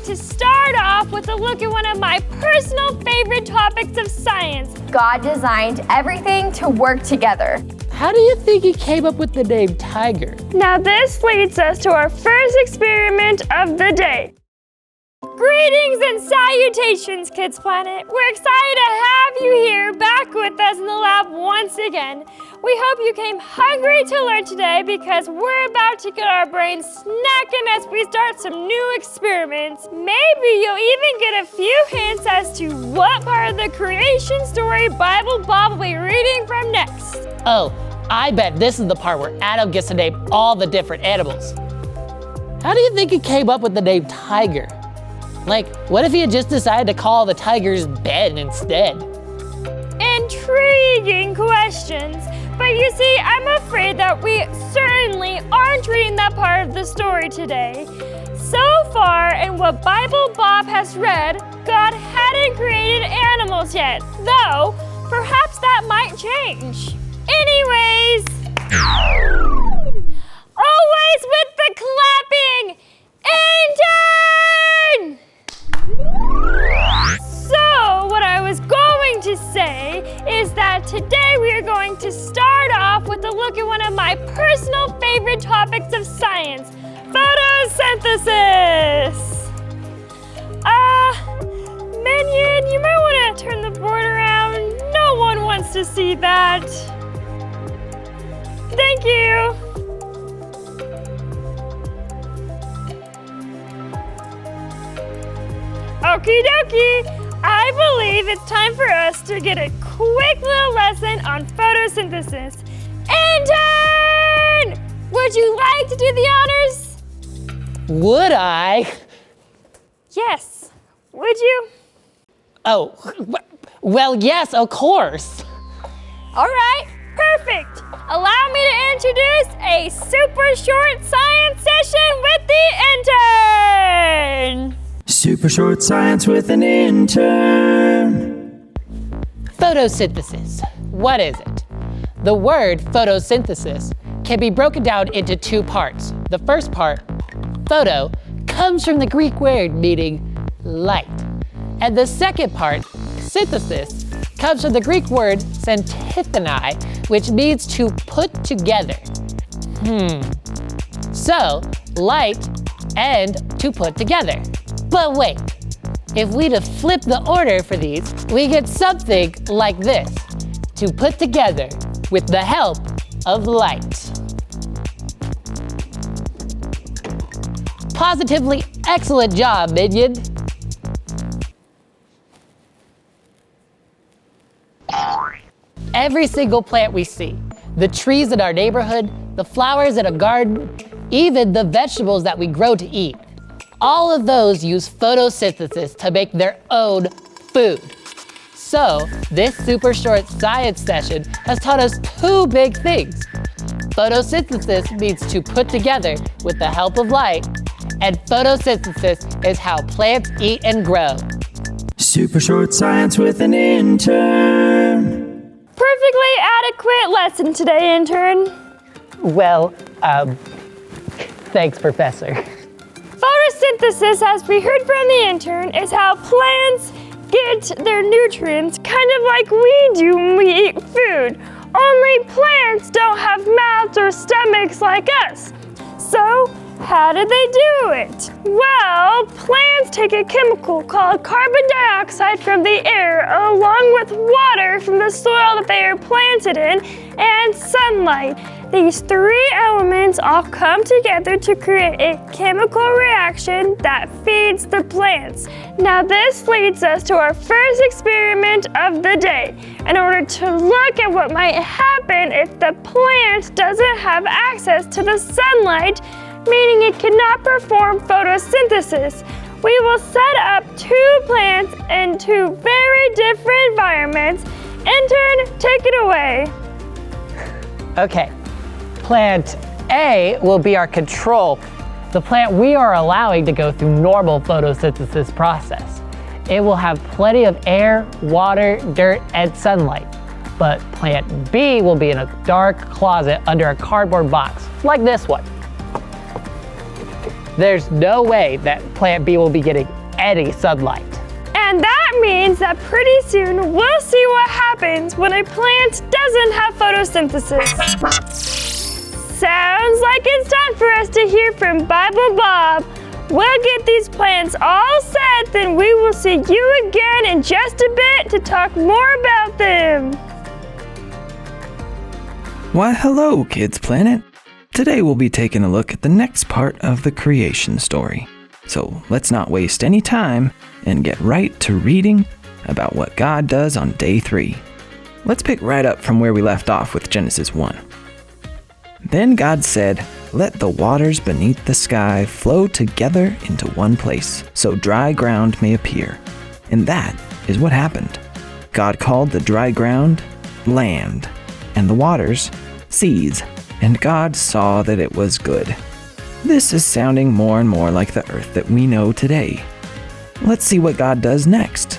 to start off with a look at one of my personal favorite topics of science. God designed everything to work together. How do you think he came up with the name tiger? Now this leads us to our first experiment of the day. Greetings and salutations, Kids Planet. We're excited to have you here back with us in the lab once again. We hope you came hungry to learn today because we're about to get our brains snacking as we start some new experiments. Maybe you'll even get a few hints as to what part of the creation story Bible Bob will be reading from next. Oh, I bet this is the part where Adam gets to name all the different animals. How do you think he came up with the name tiger? Like, what if he had just decided to call the tigers Ben instead? Intriguing questions. But you see, I'm afraid that we certainly aren't reading that part of the story today. So far, in what Bible Bob has read, God hadn't created animals yet, though perhaps that might change. Anyways, always with the clapping, intern! So, what I was going to say is that today we are going to start off with a look at one of my personal favorite topics of science, photosynthesis. Minion, you might want to turn the board around. No one wants to see that. Thank you. Okie dokie, I believe it's time for us to get a quick little lesson on photosynthesis. Intern! Would you like to do the honors? Would I? Yes. Would you? Oh, well, yes, of course. All right, perfect. Allow me to introduce a super short science session with the intern. Super short science with an intern. Photosynthesis. What is it? The word photosynthesis can be broken down into two parts. The first part, photo, comes from the Greek word meaning light. And the second part, synthesis, comes from the Greek word syntethai, which means to put together. So, light and to put together. But wait, if we'd have flipped the order for these, we get something like this. To put together with the help of light. Positively excellent job, Minion. Every single plant we see, the trees in our neighborhood, the flowers in a garden, even the vegetables that we grow to eat, all of those use photosynthesis to make their own food. So, this super short science session has taught us two big things. Photosynthesis means to put together with the help of light, and photosynthesis is how plants eat and grow. Super short science with an intern. Perfectly adequate lesson today, intern. Well, thanks, Professor. Photosynthesis, as we heard from the intern, is how plants get their nutrients kind of like we do when we eat food. Only plants don't have mouths or stomachs like us. So, how do they do it? Well, plants take a chemical called carbon dioxide from the air along with water from the soil that they are planted in and sunlight. These three elements all come together to create a chemical reaction that feeds the plants. Now this leads us to our first experiment of the day in order to look at what might happen if the plant doesn't have access to the sunlight, meaning it cannot perform photosynthesis. We will set up two plants in two very different environments. Intern, take it away. Okay, plant A will be our control, the plant we are allowing to go through normal photosynthesis process. It will have plenty of air, water, dirt, and sunlight. But plant B will be in a dark closet under a cardboard box, like this one. there's no way that plant B will be getting any sunlight. And that means that pretty soon we'll see what happens when a plant doesn't have photosynthesis. Sounds like it's time for us to hear from Bible Bob. We'll get these plants all set, then we will see you again in just a bit to talk more about them. Why, hello, Kids Planet. Today we'll be taking a look at the next part of the creation story. So let's not waste any time and get right to reading about what God does on day 3. Let's pick right up from where we left off with Genesis 1. Then God said, "Let the waters beneath the sky flow together into one place, so dry ground may appear." And that is what happened. God called the dry ground land, and the waters seas, and God saw that it was good. This is sounding more and more like the earth that we know today. Let's see what God does next.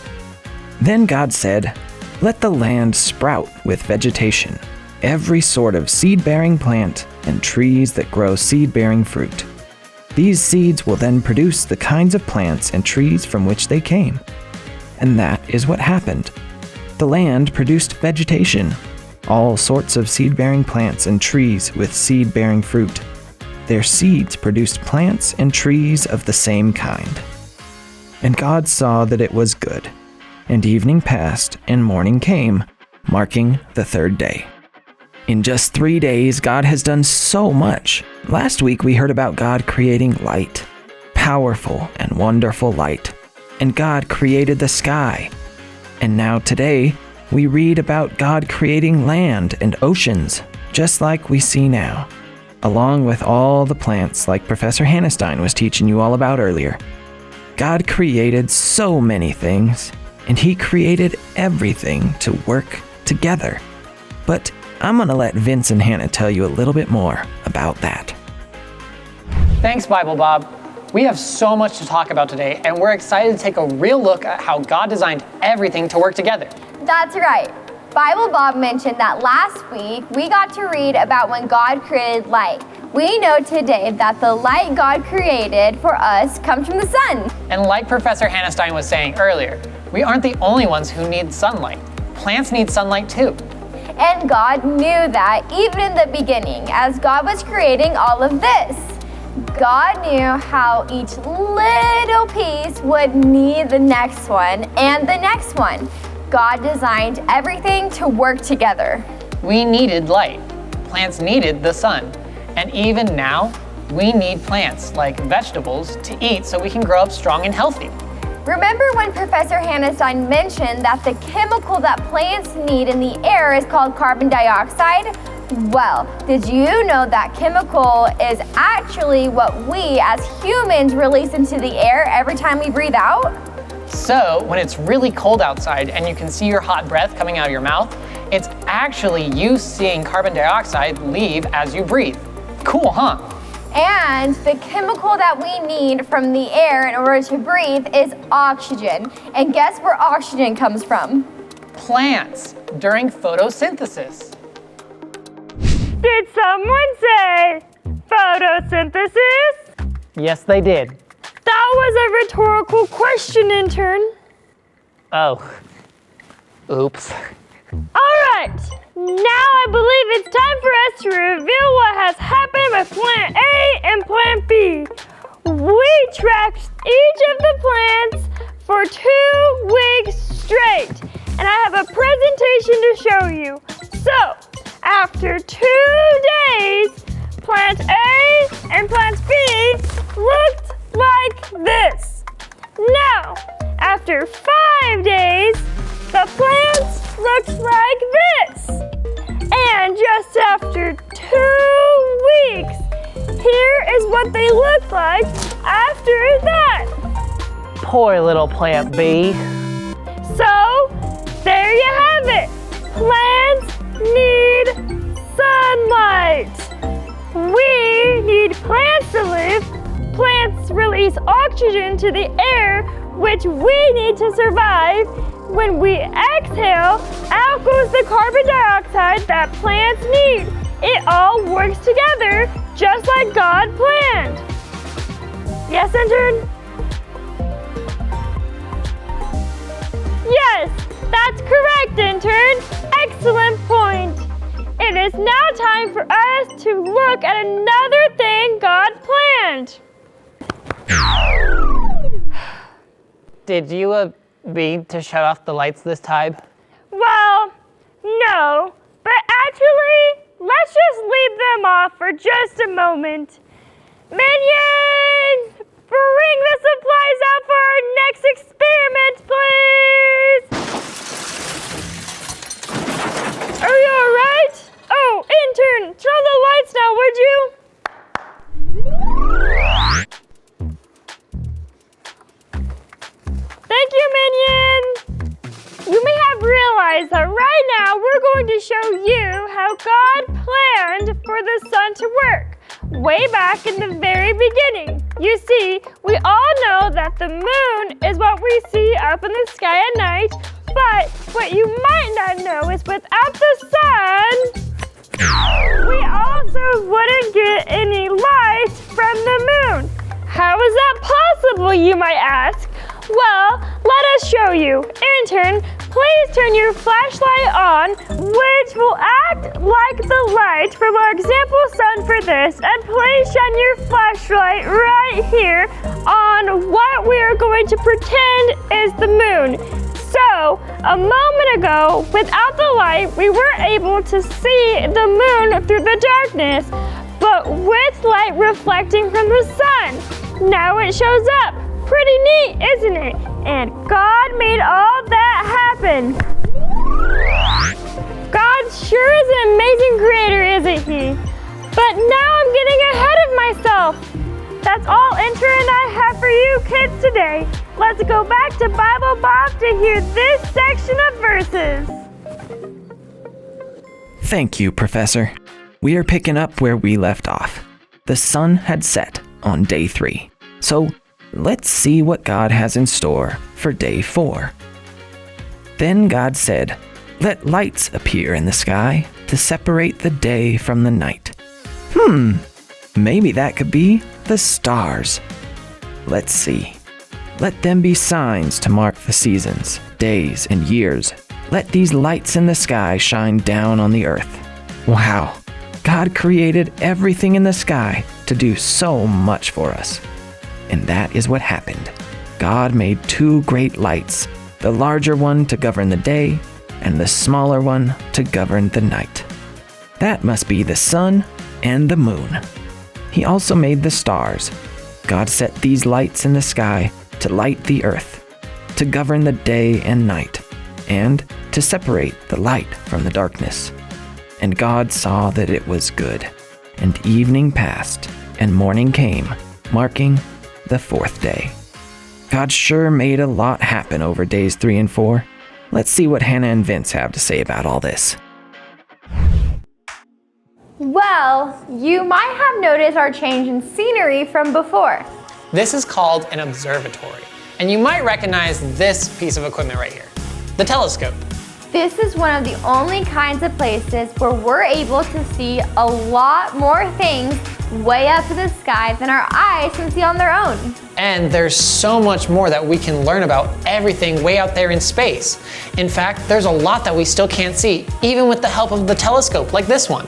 Then God said, "Let the land sprout with vegetation, every sort of seed-bearing plant and trees that grow seed-bearing fruit. These seeds will then produce the kinds of plants and trees from which they came." And that is what happened. The land produced vegetation, all sorts of seed-bearing plants and trees with seed-bearing fruit. Their seeds produced plants and trees of the same kind. And God saw that it was good. And evening passed and morning came, marking the 3rd day. In just 3 days, God has done so much. Last week we heard about God creating light, powerful and wonderful light. And God created the sky. And now today, we read about God creating land and oceans, just like we see now, along with all the plants like Professor Hannahstein was teaching you all about earlier. God created so many things, and He created everything to work together. But I'm going to let Vince and Hannah tell you a little bit more about that. Thanks, Bible Bob. We have so much to talk about today, and we're excited to take a real look at how God designed everything to work together. That's right. Bible Bob mentioned that last week we got to read about when God created light. We know today that the light God created for us comes from the sun. And like Professor Hannahstein was saying earlier, we aren't the only ones who need sunlight. Plants need sunlight too. And God knew that even in the beginning, as God was creating all of this. God knew how each little piece would need the next one and the next one. God designed everything to work together. We needed light. Plants needed the sun. And even now, we need plants, like vegetables, to eat so we can grow up strong and healthy. Remember when Professor Hannahstein mentioned that the chemical that plants need in the air is called carbon dioxide? Well, did you know that chemical is actually what we as humans release into the air every time we breathe out? So, when it's really cold outside and you can see your hot breath coming out of your mouth, it's actually you seeing carbon dioxide leave as you breathe. Cool, huh? And the chemical that we need from the air in order to breathe is oxygen. And guess where oxygen comes from? Plants during photosynthesis. Did someone say photosynthesis? Yes, they did. That was a rhetorical question, intern. Oh. Oops. All right, now I believe it's time for us to reveal what has happened with Plant A and Plant B. We tracked each of the plants for 2 weeks straight, and I have a presentation to show you. So, after 2 days, Plant A and Plant B looked like this. Now, after 5 days, the plants looked like this. And just after 2 weeks, here is what they looked like after that. Poor little Plant B. So, there you have it. Plants need sunlight. We need plants to live. Plants release oxygen to the air, which we need to survive. When we exhale, out goes the carbon dioxide that plants need. It all works together, just like God planned. Yes, intern? Yes, that's correct, intern. Excellent point. It is now time for us to look at another thing God planned. Did you mean to shut off the lights this time? Well, no, but actually, let's just leave them off for just a moment. Minions, bring the supplies out for our next experiment, please! Are you alright? Oh, intern, turn the lights now, would you? Thank you, minions! You may have realized that right now we're going to show you how God planned for the sun to work, way back in the very beginning. You see, we all know that the moon is what we see up in the sky at night, but what you might not know is without the sun, we also wouldn't get any light from the moon. How is that possible, you might ask? Well, let us show you. Intern, please turn your flashlight on, which will act like the light from our example sun for this, and please shine your flashlight right here on what we are going to pretend is the moon. So, a moment ago, without the light, we weren't able to see the moon through the darkness, but with light reflecting from the sun, now it shows up. Pretty neat, isn't it? And God made all that happen. God sure is an amazing creator, isn't he? But now I'm getting ahead of myself. That's all intern I have for you kids today. Let's go back to Bible Bob to hear this section of verses. Thank you, Professor. We are picking up where we left off. The sun had set on day 3. So let's see what God has in store for day 4. Then God said, "Let lights appear in the sky to separate the day from the night." Maybe that could be the stars. Let's see. Let them be signs to mark the seasons, days, and years. Let these lights in the sky shine down on the earth. Wow, God created everything in the sky to do so much for us. And that is what happened. God made 2 great lights, the larger one to govern the day, and the smaller one to govern the night. That must be the sun and the moon. He also made the stars. God set these lights in the sky to light the earth, to govern the day and night, and to separate the light from the darkness. And God saw that it was good. And evening passed, and morning came, marking the 4th day. God sure made a lot happen over days 3 and 4. Let's see what Hannah and Vince have to say about all this. Well, you might have noticed our change in scenery from before. This is called an observatory, and you might recognize this piece of equipment right here, the telescope. This is one of the only kinds of places where we're able to see a lot more things way up in the sky than our eyes can see on their own. And there's so much more that we can learn about everything way out there in space. In fact, there's a lot that we still can't see, even with the help of the telescope like this one.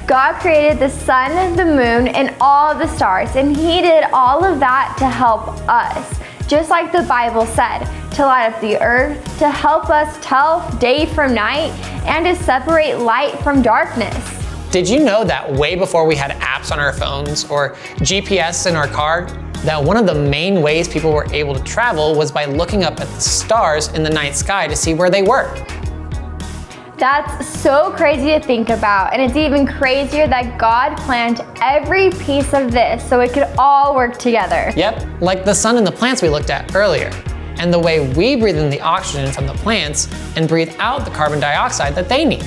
God created the sun, the moon, and all the stars, and he did all of that to help us. Just like the Bible said, to light up the earth, to help us tell day from night, and to separate light from darkness. Did you know that way before we had apps on our phones or GPS in our car, that one of the main ways people were able to travel was by looking up at the stars in the night sky to see where they were? That's so crazy to think about, and it's even crazier that God planned every piece of this so it could all work together. Yep, like the sun and the plants we looked at earlier, and the way we breathe in the oxygen from the plants and breathe out the carbon dioxide that they need.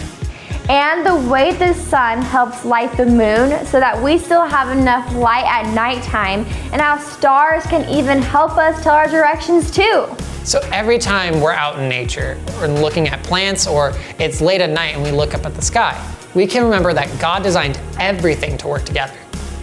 And the way the sun helps light the moon so that we still have enough light at nighttime, and how stars can even help us tell our directions too. So every time we're out in nature or looking at plants, or it's late at night and we look up at the sky, we can remember that God designed everything to work together.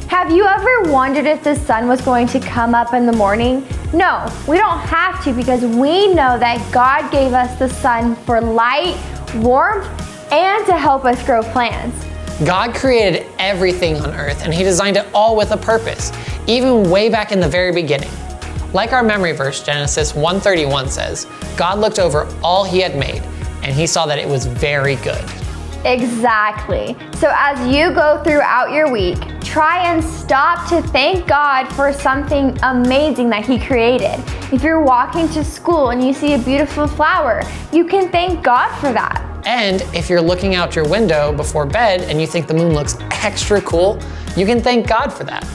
Have you ever wondered if the sun was going to come up in the morning? No, we don't have to because we know that God gave us the sun for light, warmth, and to help us grow plants. God created everything on earth and he designed it all with a purpose, even way back in the very beginning. Like our memory verse, Genesis 1:31 says, God looked over all he had made and he saw that it was very good. Exactly. So as you go throughout your week, try and stop to thank God for something amazing that he created. If you're walking to school and you see a beautiful flower, you can thank God for that. And if you're looking out your window before bed and you think the moon looks extra cool, you can thank God for that.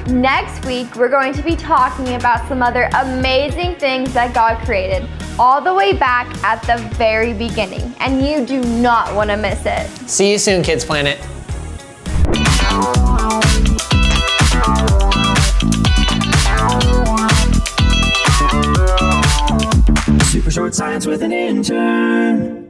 Next week, we're going to be talking about some other amazing things that God created, all the way back at the very beginning, and you do not want to miss it. See you soon, Kids Planet. Super short science with an intern.